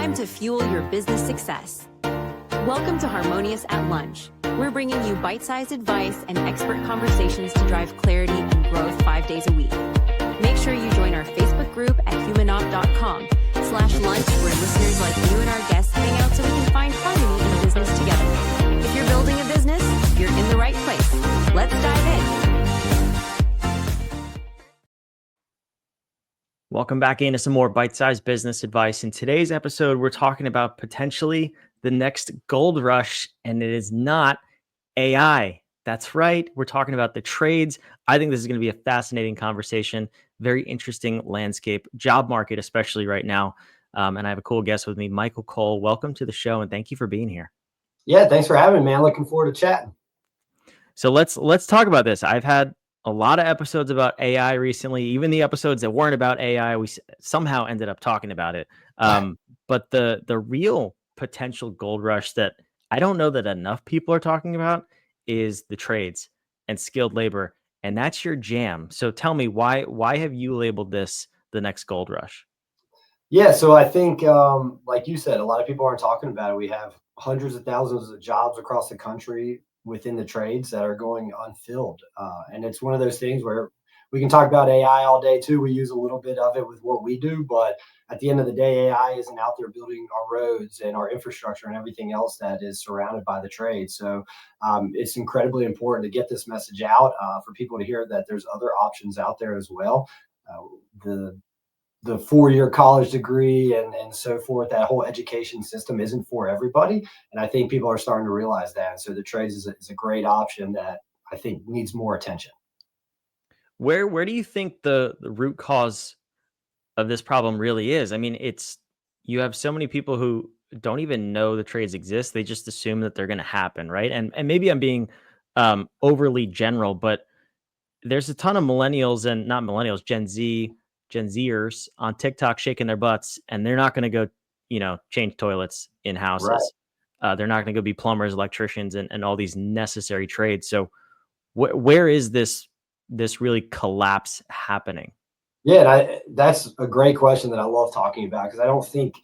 time to fuel your business success. Welcome to Harmonious at Lunch. We're bringing you bite-sized advice and expert conversations to drive clarity and growth 5 days a week. Make sure you join our Facebook group at humanop.com/lunch, where listeners like you and our guests hang out so we can find harmony in business together. If you're building a business, you're in the right place. Let's dive in. Welcome back into some more bite-sized business advice. In today's episode, we're talking about potentially the next gold rush, and it is not AI. That's right. We're talking about the trades. I think this is going to be a fascinating conversation, very interesting landscape, job market, especially right now. And I have a cool guest with me, Michael Cole. Welcome to the show, and thank you for being here. Yeah, thanks for having me, man. Looking forward to chatting. So let's talk about this. I've had a lot of episodes about AI recently. Even the episodes that weren't about AI, we somehow ended up talking about it. But the real potential gold rush that I don't know that enough people are talking about is the trades and skilled labor, and that's your jam. So tell me, why have you labeled this the next gold rush? Yeah, so I think, like you said, a lot of people aren't talking about it. We have hundreds of thousands of jobs across the country within the trades that are going unfilled. And it's one of those things where we can talk about AI all day too. We use a little bit of it with what we do, but at the end of the day, AI isn't out there building our roads and our infrastructure and everything else that is surrounded by the trade. So it's incredibly important to get this message out for people to hear that there's other options out there as well. The 4-year college degree and so forth, that whole education system isn't for everybody. And I think people are starting to realize that. And so the trades is a great option that I think needs more attention. Where do you think the root cause of this problem really is? I mean, you have so many people who don't even know the trades exist. They just assume that they're going to happen, right? And maybe I'm being overly general, but there's a ton of millennials and not millennials, Gen Zers on TikTok shaking their butts, and they're not going to go, change toilets in houses. Right. They're not going to go be plumbers, electricians, and all these necessary trades. So where is this really collapse happening? Yeah, that's a great question that I love talking about, because I don't think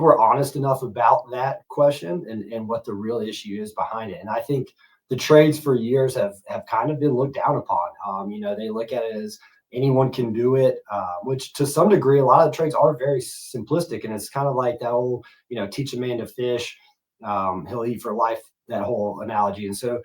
we're honest enough about that question and what the real issue is behind it. And I think the trades for years have kind of been looked down upon. They look at it as anyone can do it, which to some degree, a lot of the trades are very simplistic. And it's kind of like that whole, teach a man to fish, he'll eat for life, that whole analogy. And so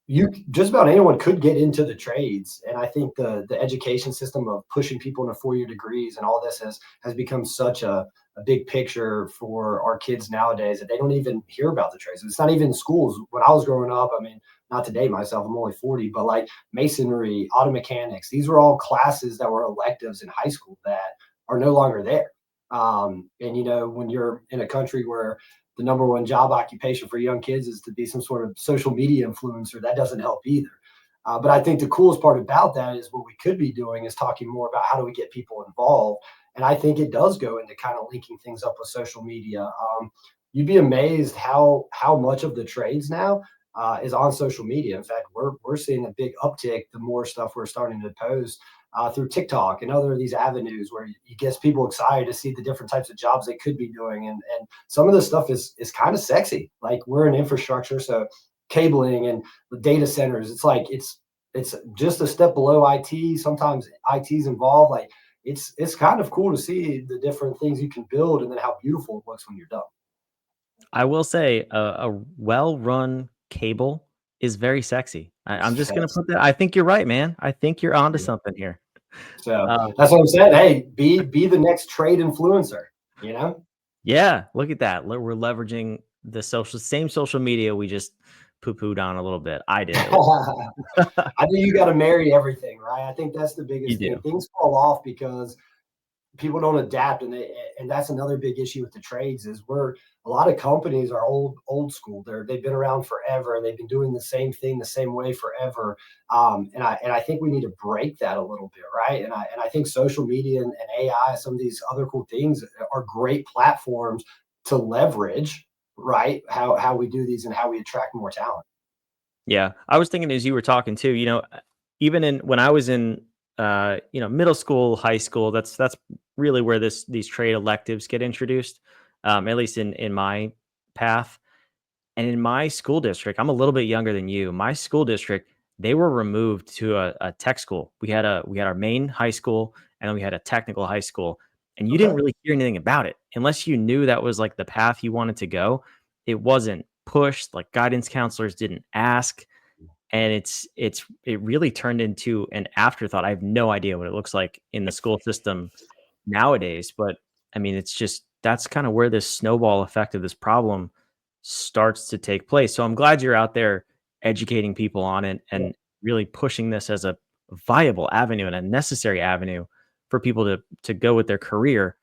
you just about anyone could get into the trades. And I think the education system of pushing people into 4-year degrees and all this has become such a big picture for our kids nowadays that they don't even hear about the trades. It's not even in schools. When I was growing up, I mean, not to date myself, I'm only 40, but like masonry, auto mechanics, these were all classes that were electives in high school that are no longer there. And, when you're in a country where the number one job occupation for young kids is to be some sort of social media influencer, that doesn't help either. But I think the coolest part about that is what we could be doing is talking more about how do we get people involved. And I think it does go into kind of linking things up with social media. You'd be amazed how much of the trades now is on social media. In fact, we're seeing a big uptick the more stuff we're starting to post through TikTok and other of these avenues where it gets people excited to see the different types of jobs they could be doing. And some of this stuff is kind of sexy. Like, we're in infrastructure, so cabling and the data centers, it's like it's just a step below IT. Sometimes IT's involved. Like, it's kind of cool to see the different things you can build and then how beautiful it looks when you're done. I will say a well-run cable is very sexy. I'm just going to put that. I think you're right, man. I think you're onto something here. So that's what I'm saying. Hey, be the next trade influencer, Yeah, look at that. We're leveraging the same social media we just poo-pooed on a little bit. I did. I think you got to marry everything, right? I think that's the biggest thing. Things fall off because people don't adapt, and that's another big issue with the trades is a lot of companies are old school. They've been around forever, and they've been doing the same thing the same way forever. And I think we need to break that a little bit, right? And I think social media and AI, some of these other cool things, are great platforms to leverage, right? How we do these and how we attract more talent. Yeah, I was thinking as you were talking too. Even when I was in middle school, high school, that's really where these trade electives get introduced. at least in my path. And in my school district, I'm a little bit younger than you. My school district, they were removed to a tech school. We had our main high school, and then we had a technical high school. And you didn't Okay. really hear anything about it unless you knew that was like the path you wanted to go. It wasn't pushed, like guidance counselors didn't ask. And it really turned into an afterthought. I have no idea what it looks like in the school system nowadays, but I mean, it's just that's kind of where this snowball effect of this problem starts to take place. So I'm glad you're out there educating people on it Yeah. and really pushing this as a viable avenue and a necessary avenue for people to go with their career.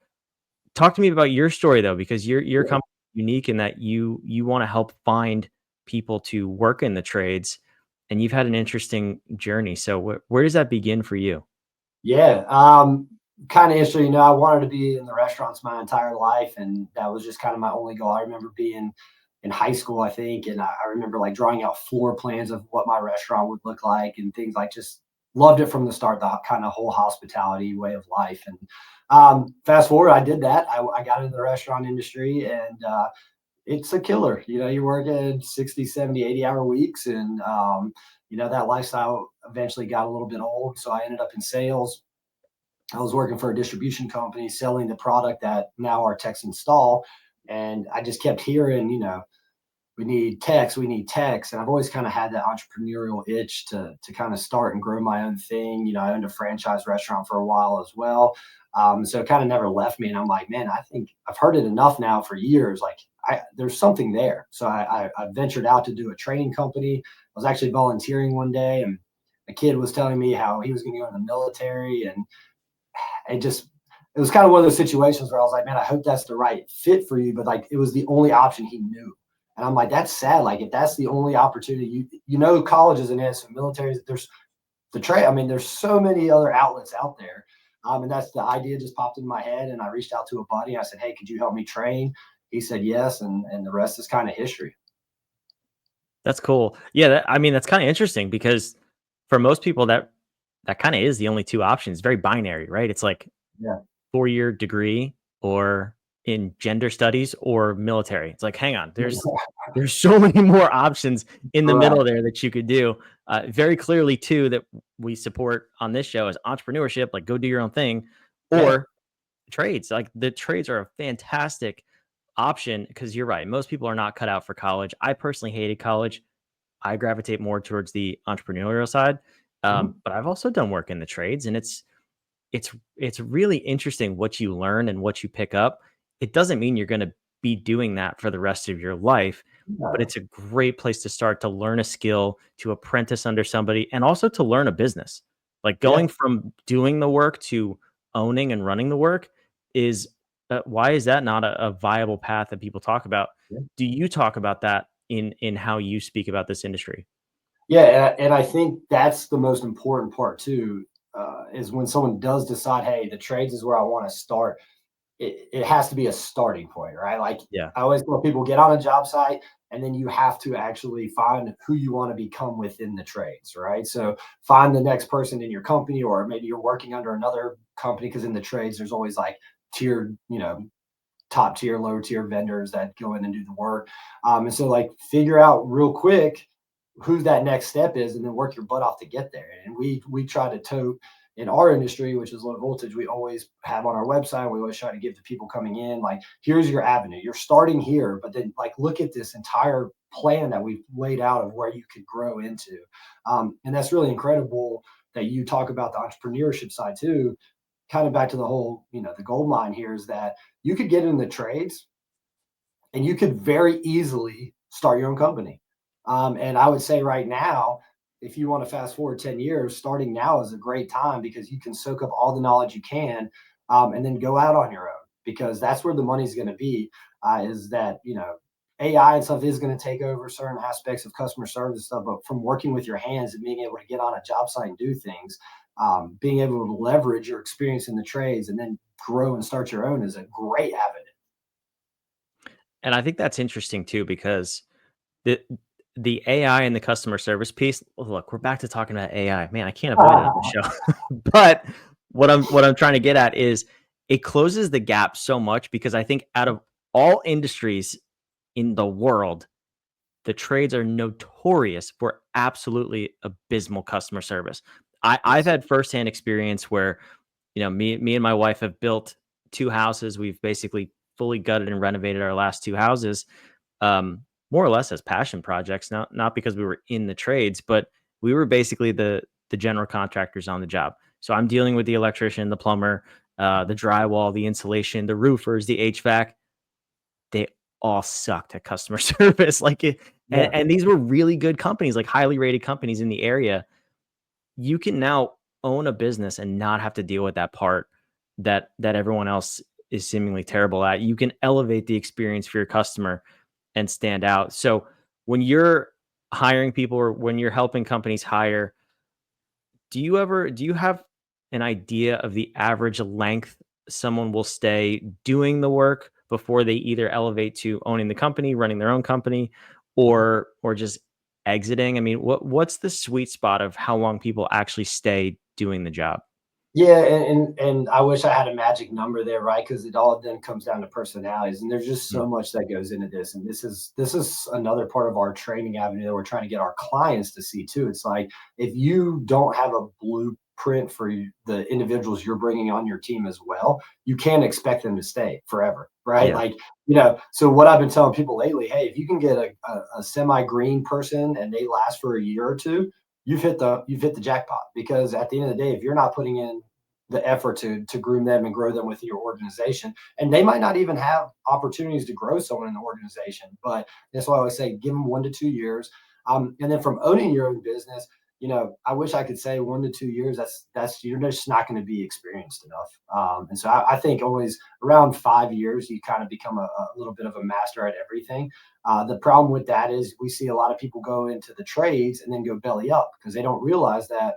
Talk to me about your story though, because your Yeah. company is unique in that you want to help find people to work in the trades, and you've had an interesting journey. So where does that begin for you? Yeah. Kind of interesting. I wanted to be in the restaurants my entire life, and that was just kind of my only goal. I remember being in high school, I think, and I remember like drawing out floor plans of what my restaurant would look like and things like just loved it from the start, the kind of whole hospitality way of life. And fast forward, I did that. I got into the restaurant industry, and it's a killer. You're working 60, 70, 80-hour weeks. And, that lifestyle eventually got a little bit old. So I ended up in sales. I was working for a distribution company selling the product that now our techs install. And I just kept hearing, we need techs, we need techs. And I've always kind of had that entrepreneurial itch to kind of start and grow my own thing. I owned a franchise restaurant for a while as well. So it kind of never left me. And I'm like, man, I think I've heard it enough now for years. Like there's something there. So I ventured out to do a training company. I was actually volunteering one day, and a kid was telling me how he was going to go in the military. And it was kind of one of those situations where I was like, man, I hope that's the right fit for you. But like, it was the only option he knew. And I'm like, that's sad. Like, if that's the only opportunity, colleges and so militaries, there's the trade. I mean, there's so many other outlets out there. And that's the idea just popped in my head. And I reached out to a buddy. I said, hey, could you help me train? He said yes. And the rest is kind of history. That's cool. Yeah, I mean, that's kind of interesting because for most people, that kind of is the only two options. Very binary, right? It's like Yeah. 4-year degree or in gender studies or military. It's like, hang on, there's so many more options in the Correct. middle there that you could do. Very clearly, too, that we support on this show is entrepreneurship, like go do your own thing, Yeah. or trades. Like the trades are a fantastic option because you're right. Most people are not cut out for college. I personally hated college. I gravitate more towards the entrepreneurial side. Mhm. But I've also done work in the trades, and it's really interesting what you learn and what you pick up. It doesn't mean you're going to be doing that for the rest of your life, but Yeah. it's a great place to start to learn a skill, to apprentice under somebody, and also to learn a business. Like Yeah. going from doing the work to owning and running the work is why is that not a viable path that people talk about? Yeah. Do you talk about that in how you speak about this industry? Yeah, and I think that's the most important part too, is when someone does decide, hey, the trades is where I want to start. It has to be a starting point, right? Like Yeah. I always tell people, get on a job site, and then you have to actually find who you want to become within the trades, right? So find the next person in your company, or maybe you're working under another company, because in the trades there's always like tiered, top tier, lower tier vendors that go in and do the work. And so like figure out real quick who that next step is, and then work your butt off to get there. And we try to tote in our industry, which is low voltage. We always have on our website. We always try to give the people coming in, like, here's your avenue. You're starting here, but then like look at this entire plan that we've laid out of where you could grow into. And that's really incredible that you talk about the entrepreneurship side too. Kind of back to the whole, the gold mine here is that you could get in the trades and you could very easily start your own company. And I would say right now, if you want to fast forward 10 years, starting now is a great time because you can soak up all the knowledge you can, and then go out on your own, because that's where the money's going to be. Is that, AI and stuff is going to take over certain aspects of customer service stuff, but from working with your hands and being able to get on a job site and do things, being able to leverage your experience in the trades and then grow and start your own is a great avenue. And I think that's interesting too because the the AI and the customer service piece. Look, we're back to talking about AI. Man, I can't avoid it on the show. But what I'm trying to get at is it closes the gap so much because I think out of all industries in the world, the trades are notorious for absolutely abysmal customer service. I've Yes. had firsthand experience where, me and my wife have built 2 houses. We've basically fully gutted and renovated our last 2 houses, more or less as passion projects, not because we were in the trades, but we were basically the general contractors on the job. So I'm dealing with the electrician, the plumber, the drywall, the insulation, the roofers, the HVAC. They all sucked at customer service. Like it, and, Yeah. and these were really good companies, like highly rated companies in the area. You can now own a business and not have to deal with that part that everyone else is seemingly terrible at. You can elevate the experience for your customer and stand out. So when you're hiring people or when you're helping companies hire, do you have an idea of the average length someone will stay doing the work before they either elevate to owning the company, running their own company, or just exiting? I mean, what's the sweet spot of how long people actually stay doing the job? Yeah, and I wish I had a magic number there, right? Because it all then comes down to personalities, and there's just Mm, so much that goes into this. And this is another part of our training avenue that we're trying to get our clients to see too. It's like if you don't have a blueprint for the individuals you're bringing on your team as well, you can't expect them to stay forever, right? yeah, Like so what I've been telling people lately, hey, if you can get a semi-green person and they last for a year or two, you've hit the jackpot, because at the end of the day, if you're not putting in the effort to groom them and grow them with your organization, and they might not even have opportunities to grow someone in the organization, but that's why I always say give them 1 to 2 years. And then from owning your own business, I wish I could say 1 to 2 years. That's you're just not going to be experienced enough. And so I think always around 5 years, you kind of become a little bit of a master at everything. The problem with that is we see a lot of people go into the trades and then go belly up because they don't realize that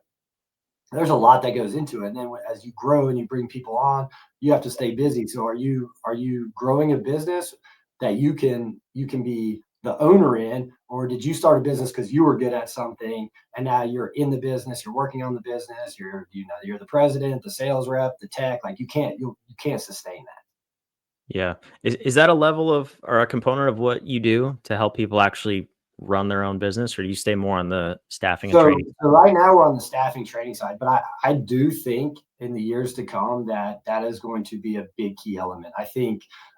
there's a lot that goes into it. And then as you grow and you bring people on, you have to stay busy. So are you growing a business that you can be the owner in, or did you start a business because you were good at something and now you're in the business, you're working on the business, you're the president, the sales rep, the tech, like you can't sustain that. yeah. Is that a level of or a component of what you do to help people actually run their own business, or do you stay more on the staffing and So, training? so right now we're on the staffing training side, but I do think in the years to come that that is going to be a big key element.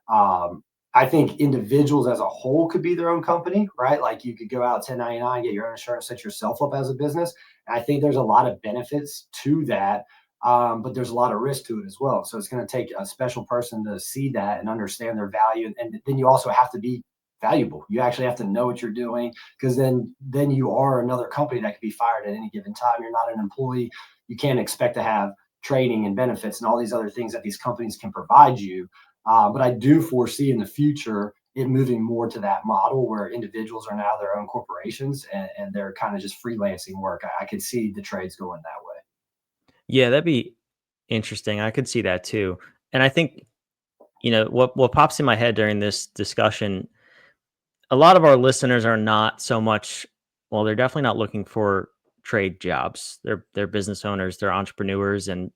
Um, I think individuals as a whole could be their own company, right? Like you could go out 1099, get your own insurance, set yourself up as a business. And I think there's a lot of benefits to that, but there's a lot of risk to it as well. So it's going to take a special person to see that and understand their value, and then you also have to be valuable. You actually have to know what you're doing, because then you are another company that could be fired at any given time. You're not an employee. You can't expect to have training and benefits and all these other things that these companies can provide you. But I do foresee in the future it moving more to that model where individuals are now their own corporations, and they're kind of just freelancing work. I could see the trades going that way. Yeah, that'd be interesting. I could see that too. And I think, what pops in my head during this discussion, a lot of our listeners are not so much, well, they're definitely not looking for trade jobs. They're business owners, they're entrepreneurs, and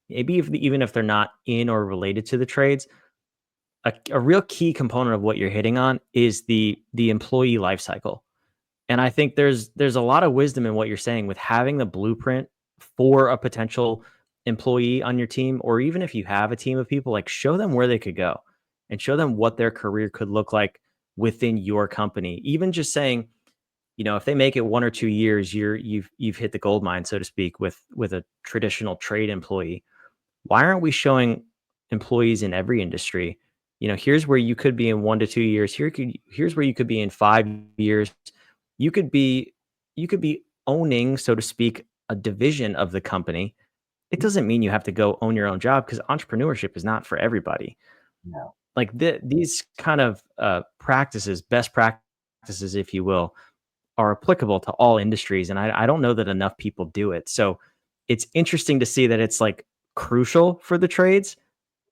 maybe even if they're not in or related to the trades, a real key component of what you're hitting on is the employee life cycle. And I think there's a lot of wisdom in what you're saying with having the blueprint for a potential employee on your team, or even if you have a team of people, like show them where they could go and show them what their career could look like within your company. Even just saying, if they make it 1 or 2 years, you've hit the gold mine, so to speak, with a traditional trade employee. Why aren't we showing employees in every industry, here's where you could be in 1 to 2 years. Here's where you could be in 5 years. You could be you could be owning, so to speak, a division of the company. It doesn't mean you have to go own your own job, because entrepreneurship is not for everybody. No. Like these kind of practices, best practices, if you will, are applicable to all industries. And I don't know that enough people do it. So it's interesting to see that it's like crucial for the trades,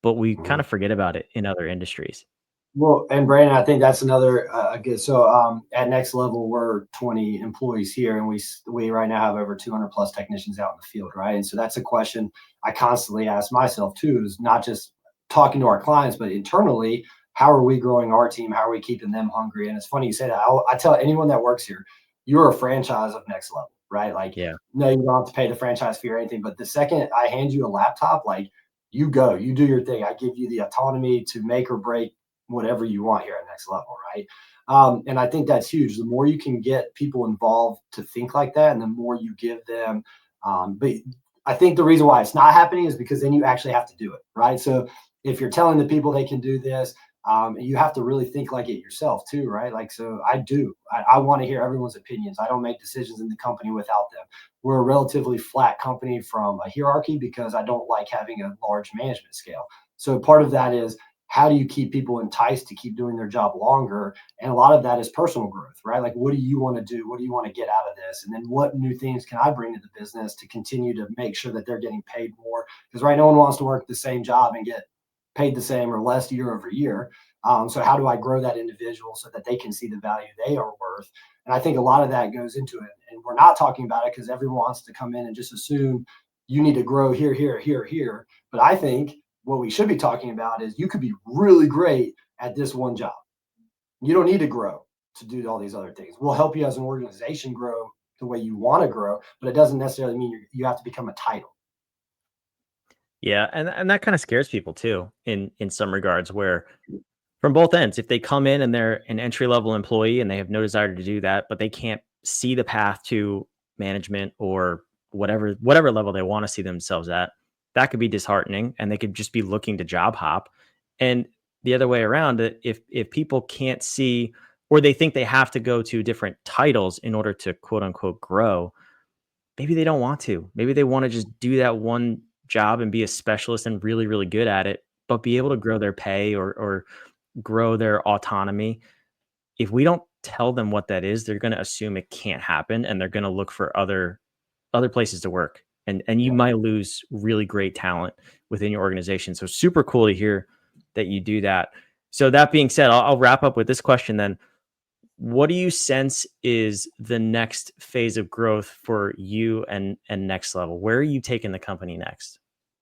but we kind Mhm. of forget about it in other industries. Well, and Brandon, I think that's another good. So at Next Level, we're 20 employees here, and we right now have over 200 plus technicians out in the field, right? And so that's a question I constantly ask myself too, is not just talking to our clients, but internally, how are we growing our team? How are we keeping them hungry? And it's funny you say that. I tell anyone that works here, you're a franchise of Next Level, right? Like, Yeah. no, you don't have to pay the franchise fee or anything. But the second I hand you a laptop, like, you go, you do your thing. I give you the autonomy to make or break whatever you want here at Next Level, right? And I think that's huge. The more you can get people involved to think like that, and the more you give them. But I think the reason why it's not happening is because then you actually have to do it, right? So if you're telling the people they can do this, you have to really think like it yourself too, right? Like, so I do. I want to hear everyone's opinions. I don't make decisions in the company without them. We're a relatively flat company from a hierarchy because I don't like having a large management scale. So part of that is, how do you keep people enticed to keep doing their job longer? And a lot of that is personal growth, right? Like, what do you want to do? What do you want to get out of this? And then what new things can I bring to the business to continue to make sure that they're getting paid more? Because no one wants to work the same job and get paid the same or less year over year. So how do I grow that individual so that they can see the value they are worth? And I think a lot of that goes into it. And we're not talking about it because everyone wants to come in and just assume you need to grow here, here, here, here. But I think what we should be talking about is, you could be really great at this one job. You don't need to grow to do all these other things. We'll help you as an organization grow the way you want to grow, but it doesn't necessarily mean you have to become a title. Yeah, and that kind of scares people too, in some regards, where from both ends, if they come in and they're an entry level employee and they have no desire to do that, but they can't see the path to management or whatever level they want to see themselves at, that could be disheartening, and they could just be looking to job hop. And the other way around, if people can't see, or they think they have to go to different titles in order to quote unquote grow, maybe they don't want to. Maybe they want to just do that one job and be a specialist and really, really good at it, but be able to grow their pay or grow their autonomy. If we don't tell them what that is, they're going to assume it can't happen, and they're going to look for other places to work. And you might lose really great talent within your organization. So super cool to hear that you do that. So that being said, I'll wrap up with this question then. What do you sense is the next phase of growth for you and Next Level? Where are you taking the company next?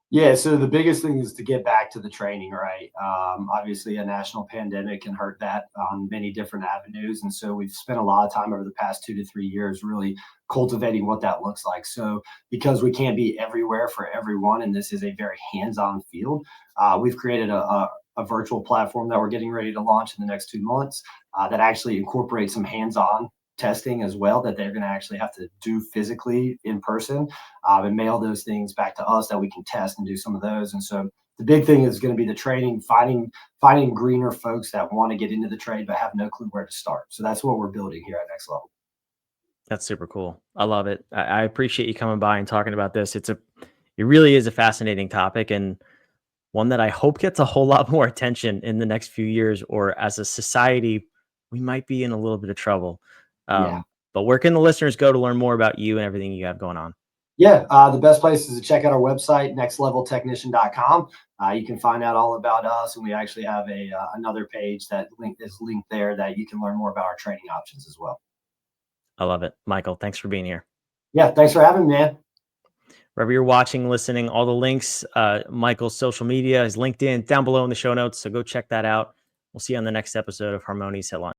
Yeah, so the biggest thing is to get back to the training, right? Obviously, a national pandemic can hurt that on many different avenues. And so we've spent a lot of time over the past 2 to 3 years really cultivating what that looks like. So because we can't be everywhere for everyone, and this is a very hands-on field, we've created a virtual platform that we're getting ready to launch in the next 2 months that actually incorporates some hands-on testing as well, that they're going to actually have to do physically in person, and mail those things back to us that we can test and do some of those. And so the big thing is going to be the training, finding greener folks that want to get into the trade but have no clue where to start. So that's what we're building here at Next Level. That's super cool. I love it. I appreciate you coming by and talking about this. It really is a fascinating topic, and one that I hope gets a whole lot more attention in the next few years, or as a society, we might be in a little bit of trouble. Yeah. But where can the listeners go to learn more about you and everything you have going on? Yeah, the best place is to check out our website, nextleveltechnician.com. You can find out all about us, and we actually have another page that is linked there that you can learn more about our training options as well. I love it. Michael, thanks for being here. Yeah, thanks for having me, man. Wherever you're watching, listening, all the links, Michael's social media, his LinkedIn, down below in the show notes. So go check that out. We'll see you on the next episode of Harmonious at Lunch.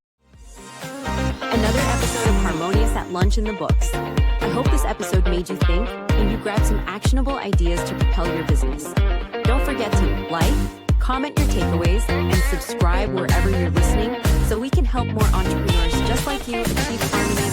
Another episode of Harmonious at Lunch in the books. I hope this episode made you think and you grabbed some actionable ideas to propel your business. Don't forget to like, comment your takeaways, and subscribe wherever you're listening so we can help more entrepreneurs just like you achieve harmony